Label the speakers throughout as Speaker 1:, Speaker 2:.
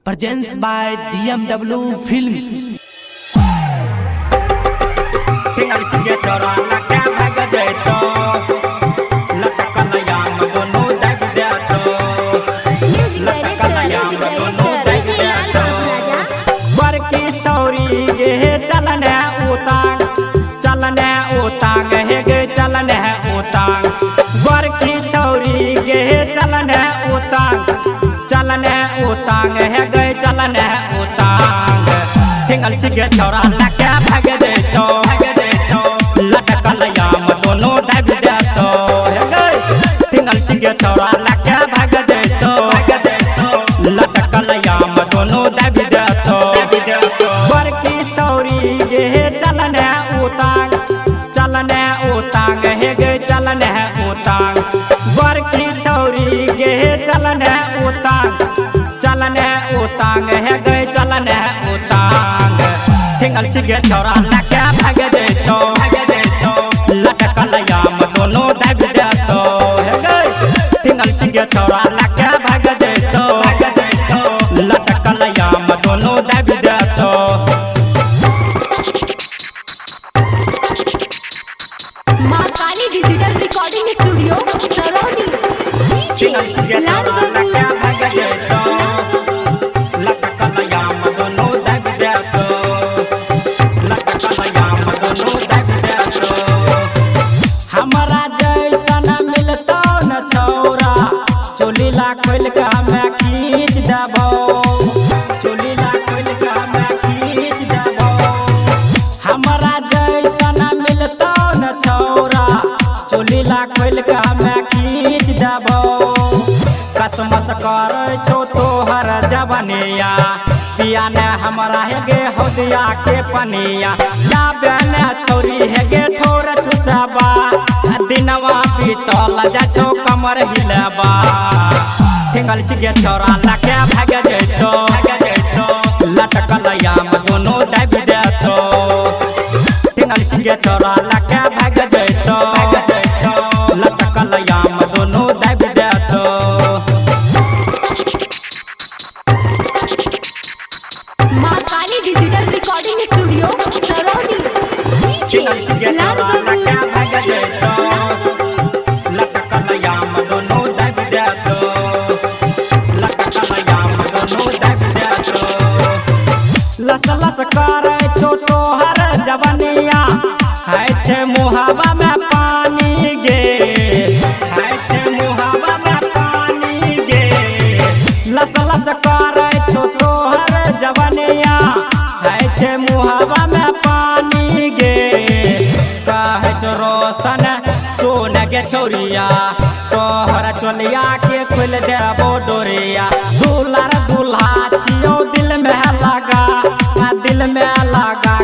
Speaker 1: Presents by DMW Films.
Speaker 2: tinggal ciga cara laka bhaga jaito latakan ayam dono dai bidato latakan ayam dono dai bidato bar ki chauri ge chalane utang he ge chalane utang bar ki chauri ge chalane utang he ge chalane utang tinggal ciga cara laka bhaga jaito tinggal ciga चौरा लका भाग जातो लटकल याम दोनों दब जातो बर की छौरी गे चलने उतांग हे गे चलने उतांग बर की छौरी गे चलने उतांग हे गे चलने उतांग tinggal ciga चौरा लका भाग जातो लटकल याम दोनों दब जातो tinggal ciga चौरा लका भाग जातो लटकल याम दोनों दब जातो
Speaker 3: मां Kali digital recording studio Sarauni
Speaker 2: tinggal ciga चौरा लका भाग जातो लटकल याम दोनों दब जातो लटकल याम दोनों दब जातो हमारा जैसन मिलतो न छौरा चोली ला खोल के हमें खींच देबो चोली ला खोल के हमें खींच देबो हमारा जैसन मिलतो न छौरा चोली ला खोल के हमें खींच देबो कसमस करे छो तोहर जवनिया पिया ने हमरा है गे होदिया के पनिया या बने छौरी है गे ठोर चुसबा दिनवा बीतल जाछो कमर हिलबा tinggal ciga चौरा लका भाग जातो लटकल याम दोनों दब जातो tinggal ciga चौरा लका भाग जातो लटकल याम दोनों दब जातो
Speaker 3: मां Kali digital recording studio Sarauni
Speaker 2: tinggal ciga चौरा लका भाग जातो लटकल याम दोनों दब जातो लटकल याम दोनों दब जातो लस लस करे छो तोहर जवनिया है छे मुहावा में पानी गे है छे मुहावा में पानी गे लस लस करे छो तोहर जवनिया है छे मुहावा में पानी गे कहे छो रोशन सोन गे छौरिया तोहर चोलिया के खोल देबो डोरिया दुलार दुल्हा छियो दिल में लगा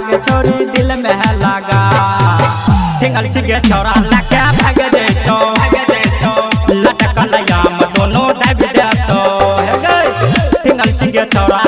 Speaker 2: गे छोरी दिल में लगा tinggal ciga चौरा लका भाग जातो लटकल याम दोनों दब जातो tinggal ciga चौरा